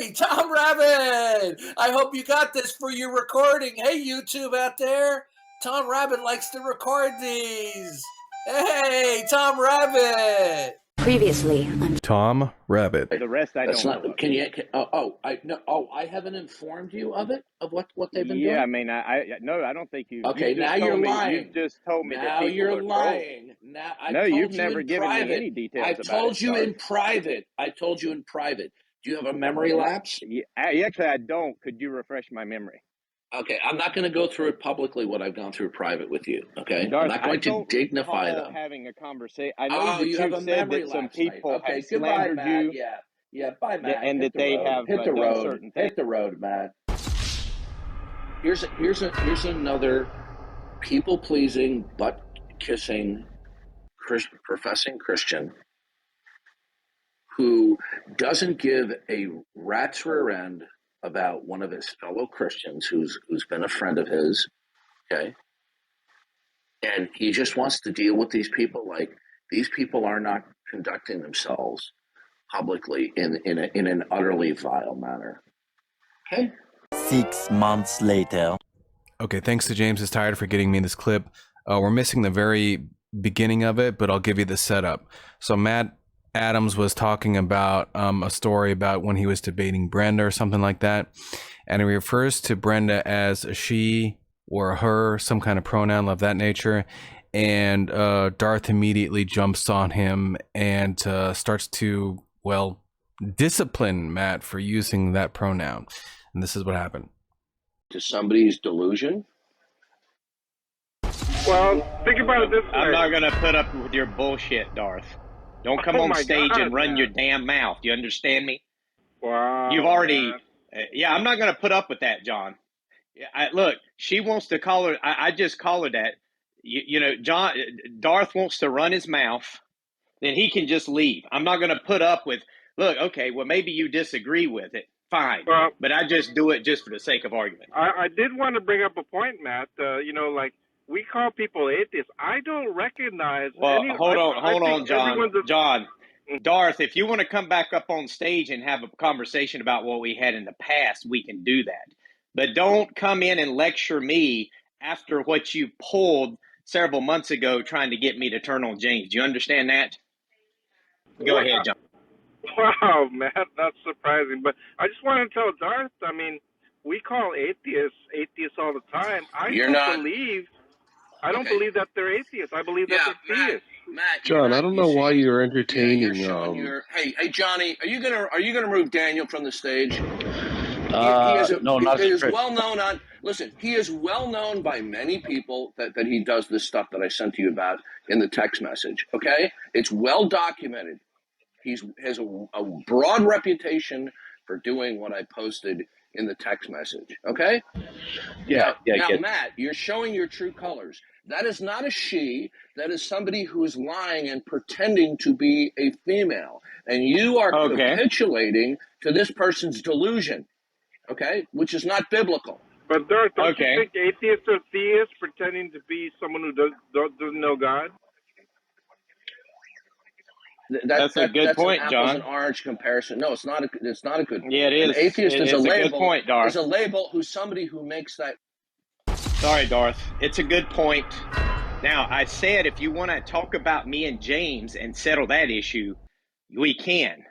Hey, Tom Rabbit! I hope you got this for your recording. Hey, YouTube out there. Tom Rabbit likes to record these. Hey, Tom Rabbit! Previously on Tom Rabbit. The rest I don't know. Can you? I haven't informed you of it, of what they've been doing. Yeah, I mean, I don't think you. Okay, you just now you're told me, lying. You just told me now that people you're are lying. Now you've never given me any details. I've told you in private. I told you in private. Do you have a memory lapse? Yeah, actually, I don't. Could you refresh my memory? Okay, I'm not going to go through it publicly. What I've gone through private with you. Okay, Darth, I'm not going to dignify them. Having a conversation. I know that you have a said memory that some lapse, people mate. Okay, have goodbye, slandered Matt. you. Yeah, bye, Matt. And that they have hit the done road. certain things. Hit the road, Matt. Here's another people-pleasing, butt-kissing, professing Christian who doesn't give a rat's rear end about one of his fellow Christians who's been a friend of his, okay? And he just wants to deal with these people like these people are not conducting themselves publicly in an utterly vile manner. Okay? 6 months later. Okay, thanks to James is Tired for getting me this clip. We're missing the very beginning of it, but I'll give you the setup. So Matt Adams was talking about a story about when he was debating Brenda or something like that. And he refers to Brenda as a she or a her, some kind of pronoun of that nature. And Darth immediately jumps on him and starts to, well, discipline Matt for using that pronoun. And this is what happened. To somebody's delusion? Well, think about it this way. I'm not going to put up with your bullshit, Darth. Don't come on stage and run your damn mouth. You understand me? Wow. You've already... I'm not going to put up with that, John. Look, she wants to call her... I just call her that. Darth wants to run his mouth, then he can just leave. I'm not going to put up with... Look, okay, well, maybe you disagree with it. Fine. Well, but I just do it just for the sake of argument. I did want to bring up a point, Matt. We call people atheists. I don't recognize. Hold on, John. John, Darth, if you want to come back up on stage and have a conversation about what we had in the past, we can do that. But don't come in and lecture me after what you pulled several months ago trying to get me to turn on James. Do you understand that? Go ahead, John. Wow, Matt, that's surprising. But I just want to tell Darth, we call atheists all the time. I don't believe that they're atheists. I believe that they're theists. Matt, John, I don't know why you're entertaining. Hey, Johnny, are you gonna remove Daniel from the stage? No, not he is well known on. Listen, he is well known by many people that he does this stuff that I sent to you about in the text message. Okay, it's well documented. He has a broad reputation for doing what I posted in the text message. Okay. Now, Matt, you're showing your true colors. That is not a she. That is somebody who is lying and pretending to be a female. And you are capitulating to this person's delusion, okay, which is not biblical. But Darth, don't you think atheists are theists pretending to be someone who doesn't know God? That's a good point, an John. Apples and orange comparison. No, it's not a good. Yeah, it is. An atheist is a label. Good point, Darth. Is a label who's somebody who makes that. Sorry, Darth. It's a good point. Now, I said if you want to talk about me and James and settle that issue, we can.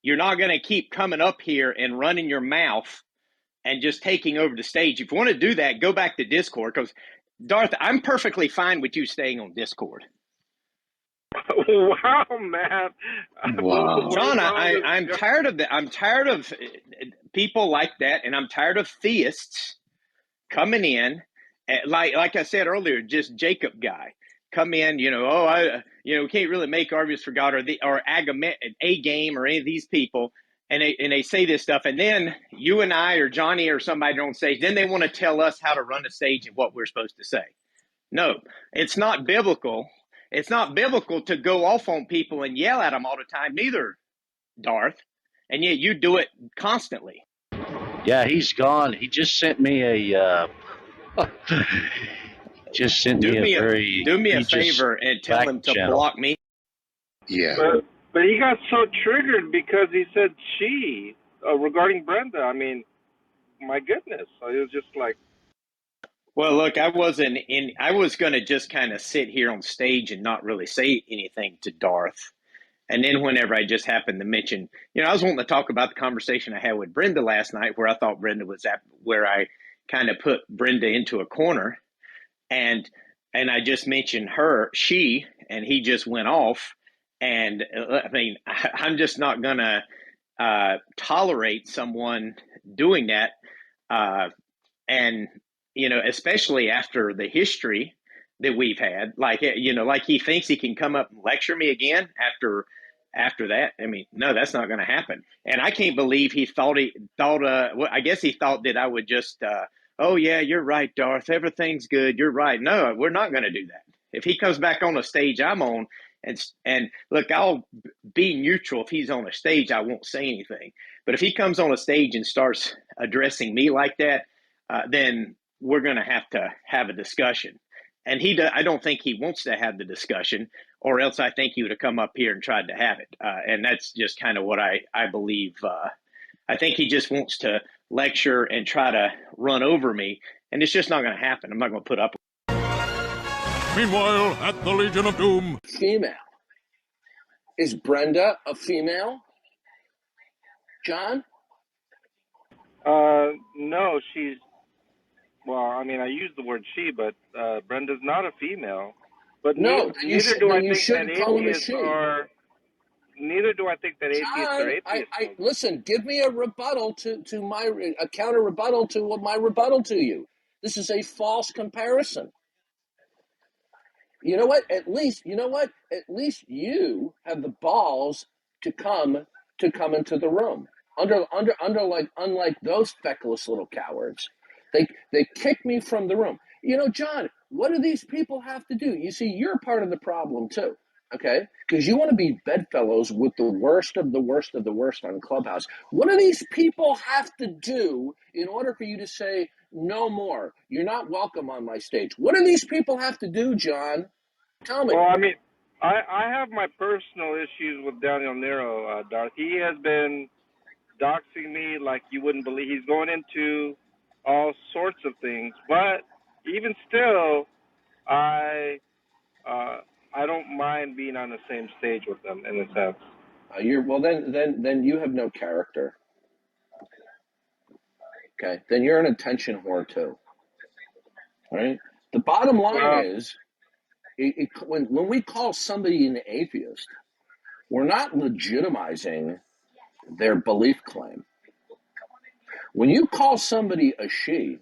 You're not going to keep coming up here and running your mouth and just taking over the stage. If you want to do that, go back to Discord. Because, Darth, I'm perfectly fine with you staying on Discord. Wow, man! Wow, John, I'm tired of that. I'm tired of people like that, and I'm tired of theists coming in, like I said earlier, just Jacob guy come in. We can't really make arguments for God or A game or any of these people, and they say this stuff, and then you and I or Johnny or somebody on stage, then they want to tell us how to run a stage and what we're supposed to say. No, it's not biblical. It's not biblical to go off on people and yell at them all the time, neither, Darth. And yet you do it constantly. Yeah, he's gone. He just sent me a Do me a favor and tell him to block me. Yeah. But he got so triggered because he said she. regarding Brenda. I mean, my goodness, it was just like. Well, look, I was going to just kind of sit here on stage and not really say anything to Darth. And then whenever I just happened to mention, I was wanting to talk about the conversation I had with Brenda last night, where I thought Brenda was at, where I kind of put Brenda into a corner, and I just mentioned she, and he just went off. And I mean, I'm just not gonna tolerate someone doing that, and especially after the history that we've had, like he thinks he can come up and lecture me again after that. I mean, no, that's not going to happen. And I can't believe he thought well, I guess he thought that I would just oh yeah, you're right, Darth, everything's good, you're right. No, we're not going to do that. If he comes back on a stage I'm on, and look, I'll be neutral. If he's on a stage, I won't say anything. But if he comes on a stage and starts addressing me like that, then we're going to have a discussion. And I don't think he wants to have the discussion, or else I think he would have come up here and tried to have it. And that's just kind of what I believe. I think he just wants to lecture and try to run over me, and it's just not going to happen. I'm not going to put up with it. Meanwhile, at the Legion of Doom. Female. Is Brenda a female? John? No, she's. Well, I mean, I use the word she, but Brenda's not a female. But no, neither do I think that atheists are. Neither do I think that atheists are atheists. Listen, give me a rebuttal to a counter rebuttal to what my rebuttal to you. This is a false comparison. You know what? At least you have the balls to come into the room. Unlike those feckless little cowards. They kicked me from the room. John, what do these people have to do? You see, you're part of the problem too, okay? Because you want to be bedfellows with the worst of the worst of the worst on Clubhouse. What do these people have to do in order for you to say, no more, you're not welcome on my stage? What do these people have to do, John? Tell me. Well, I mean, I have my personal issues with Daniel Nero, Darth. He has been doxing me like you wouldn't believe. He's going into all sorts of things, but even still, I don't mind being on the same stage with them in a sense. Then you have no character. Okay, then you're an attention whore too. Right. The bottom line is, when we call somebody an atheist, we're not legitimizing their belief claim. When you call somebody a she,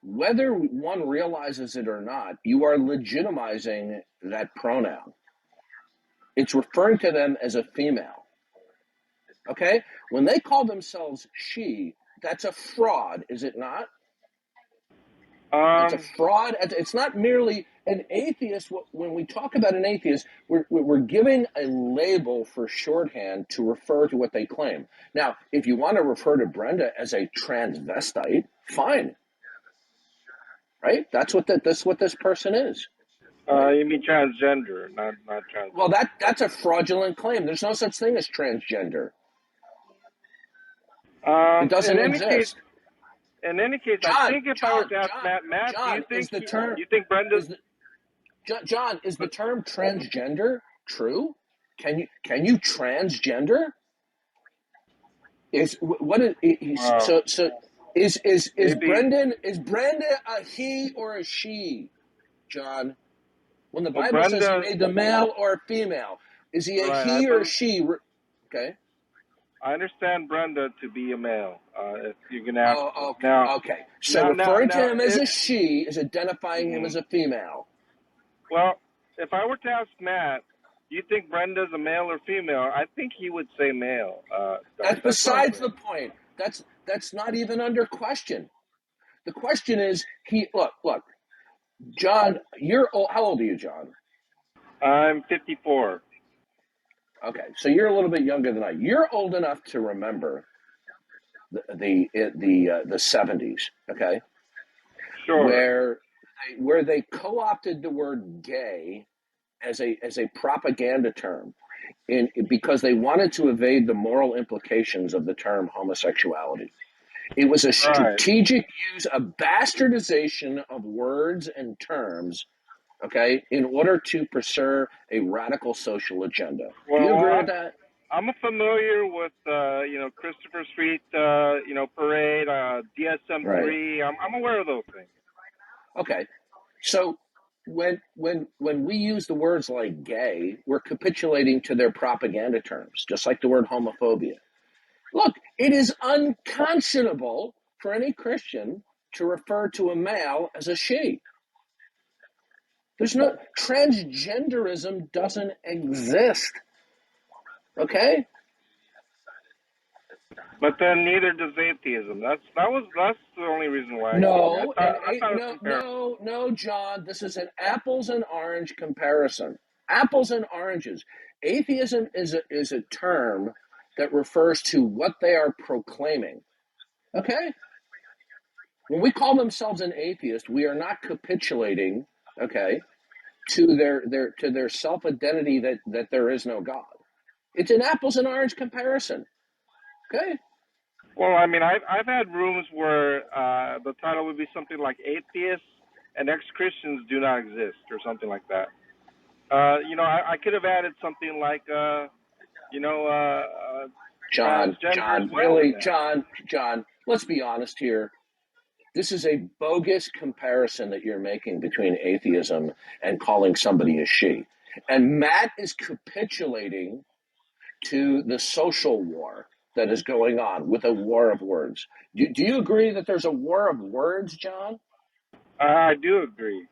whether one realizes it or not, you are legitimizing that pronoun. It's referring to them as a female. Okay? When they call themselves she, that's a fraud, is it not? It's a fraud. It's not merely an atheist. When we talk about an atheist, we're giving a label for shorthand to refer to what they claim. Now, if you want to refer to Brenda as a transvestite, fine. Right? That's what this person is. Right? You mean transgender, not trans. Well, that's a fraudulent claim. There's no such thing as transgender. It doesn't exist. In any case, John, I think if I were to ask Matt, John, do you think Brenda's... John, is the term transgender true? Can you transgender? Is Brenda a he or a she, John? When the Bible says he made the male or female, is he a he or a she? Okay. I understand Brenda to be a male. If you're going to ask. Okay. So referring to him as a she is identifying him as a female. Well, if I were to ask Matt, do you think Brenda's a male or female? I think he would say male. That's besides the point. That's not even under question. The question is, look, John, how old are you, John? I'm 54. Okay, so you're a little bit younger than I. You're old enough to remember the 70s, okay? Sure. Where they co-opted the word gay as a propaganda term. because they wanted to evade the moral implications of the term homosexuality. It was a strategic use, a bastardization of words and terms, okay, in order to pursue a radical social agenda. Do you agree with that? I'm familiar with Christopher Street parade, DSM-3. Right. I'm aware of those things. Okay, so when we use the words like gay, we're capitulating to their propaganda terms, just like the word homophobia. Look, it is unconscionable for any Christian to refer to a male as a she. There's no transgenderism doesn't exist. Okay? But then neither does atheism. That's the only reason why. No, John. This is an apples and orange comparison. Apples and oranges. Atheism is a term that refers to what they are proclaiming. Okay? When we call themselves an atheist, we are not capitulating, okay, to their self-identity that there is no God. It's an apples and orange comparison. Okay? Well, I mean, I've had rooms where the title would be something like "Atheists and Ex-Christians Do Not Exist" or something like that. I could have added something like, John, really, John, let's be honest here. This is a bogus comparison that you're making between atheism and calling somebody a she. And Matt is capitulating to the social war that is going on with a war of words. Do you agree that there's a war of words, John? I do agree.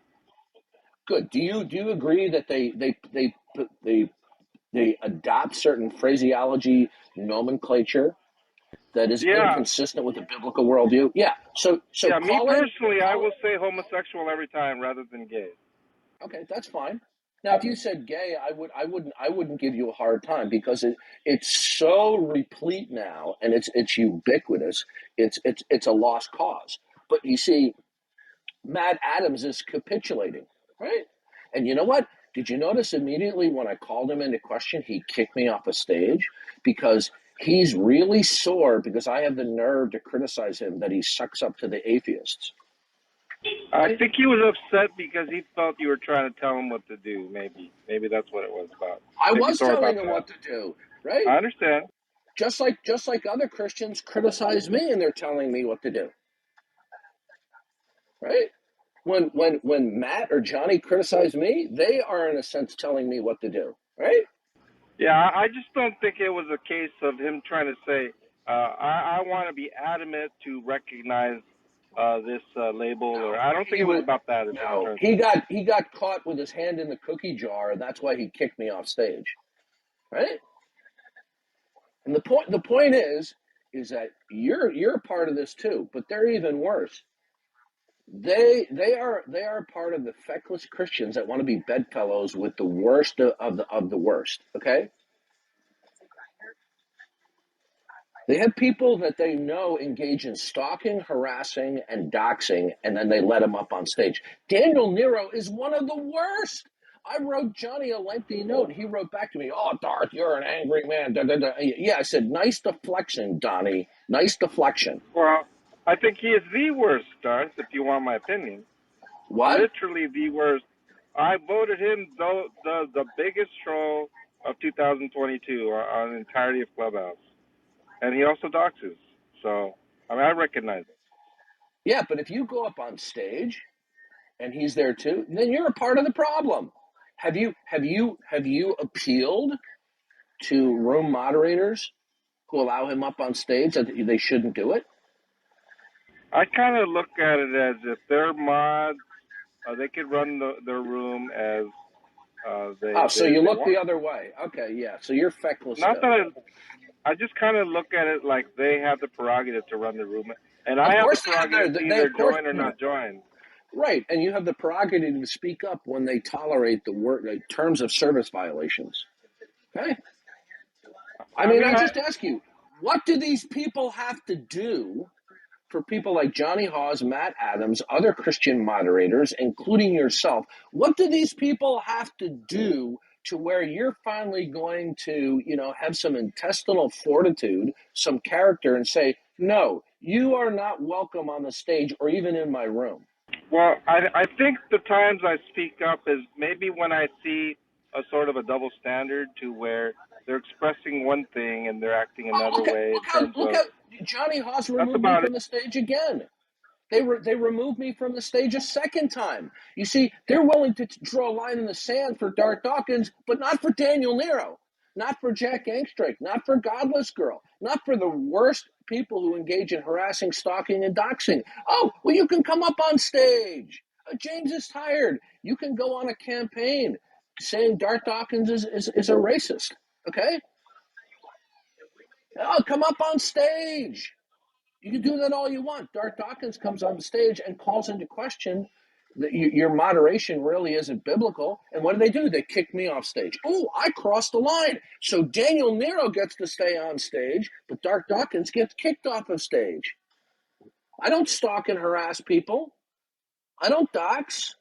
Good. Do you agree that they adopt certain phraseology nomenclature that is inconsistent with the biblical worldview? Yeah. So me personally, I will say homosexual every time rather than gay. Okay, that's fine. Now, if you said gay, I wouldn't give you a hard time because it's so replete now and it's ubiquitous. It's a lost cause. But you see, Matt Adams is capitulating, right? And you know what? Did you notice immediately when I called him into question, he kicked me off a stage because he's really sore because I have the nerve to criticize him that he sucks up to the atheists. I think he was upset because he felt you were trying to tell him what to do. Maybe that's what it was about. I was telling him what to do, right? I understand. Just like other Christians criticize me and they're telling me what to do, right? When Matt or Johnny criticize me, they are in a sense telling me what to do, right? Yeah, I just don't think it was a case of him trying to say, I want to be adamant to recognize this label, or I don't think it was about that. No, he got caught with his hand in the cookie jar, and that's why he kicked me off stage, right? And the point is that you're a part of this too, but they're even worse. They are part of the feckless Christians that want to be bedfellows with the worst of the worst. Okay. They have people that they know engage in stalking, harassing, and doxing, and then they let them up on stage. Daniel Nero is one of the worst. I wrote Johnny a lengthy note, and he wrote back to me, "Oh, Darth, you're an angry man." Da, da, da. Yeah, I said, "Nice deflection, Donnie. Nice deflection." Well, I think he is the worst, Darth, if you want my opinion. What? Literally the worst. I voted him the biggest troll of 2022 on the entirety of Clubhouse. And he also doxes. So, I recognize it. Yeah, but if you go up on stage and he's there too, then you're a part of the problem. Have you appealed to room moderators who allow him up on stage that they shouldn't do it? I kind of look at it as if they're mods, they could run their room as so you look the other way. Okay, yeah. So you're feckless. Not that I just kind of look at it like they have the prerogative to run the room, and I have the prerogative to either join or not join. Right, and you have the prerogative to speak up when they tolerate the terms of service violations. Okay. I mean, I just ask you, what do these people have to do for people like Johnny Hawes, Matt Adams, other Christian moderators, including yourself? What do these people have to do to where you're finally going to, have some intestinal fortitude, some character, and say, no, you are not welcome on the stage or even in my room. Well, I think the times I speak up is maybe when I see a sort of a double standard to where they're expressing one thing and they're acting another way in terms Look of. how Johnny Haas That's removed me about from it. the stage again. They removed me from the stage a second time. You see, they're willing to draw a line in the sand for Darth Dawkins, but not for Daniel Nero, not for Jack Angstrake, not for Godless Girl, not for the worst people who engage in harassing, stalking, and doxing. Oh, well, you can come up on stage. James is tired. You can go on a campaign saying Darth Dawkins is a racist. Okay? Oh, come up on stage. You can do that all you want. Darth Dawkins comes on the stage and calls into question that your moderation really isn't biblical. And what do? They kick me off stage. Oh, I crossed the line. So Daniel Nero gets to stay on stage, but Darth Dawkins gets kicked off of stage. I don't stalk and harass people. I don't dox.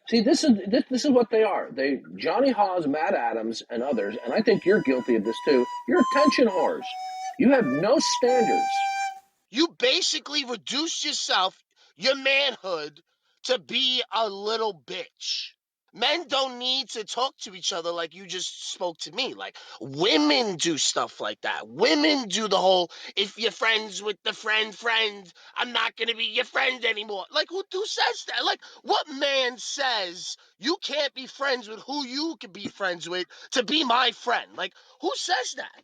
See, this is what they are. Johnny Hawes, Matt Adams, and others, and I think you're guilty of this too. You're attention whores. You have no standards. You basically reduce yourself, your manhood, to be a little bitch. Men don't need to talk to each other like you just spoke to me. Like, women do stuff like that. Women do the whole, if you're friends with the friend, I'm not going to be your friend anymore. Like, who says that? Like, what man says you can't be friends with who you can be friends with to be my friend? Like, who says that?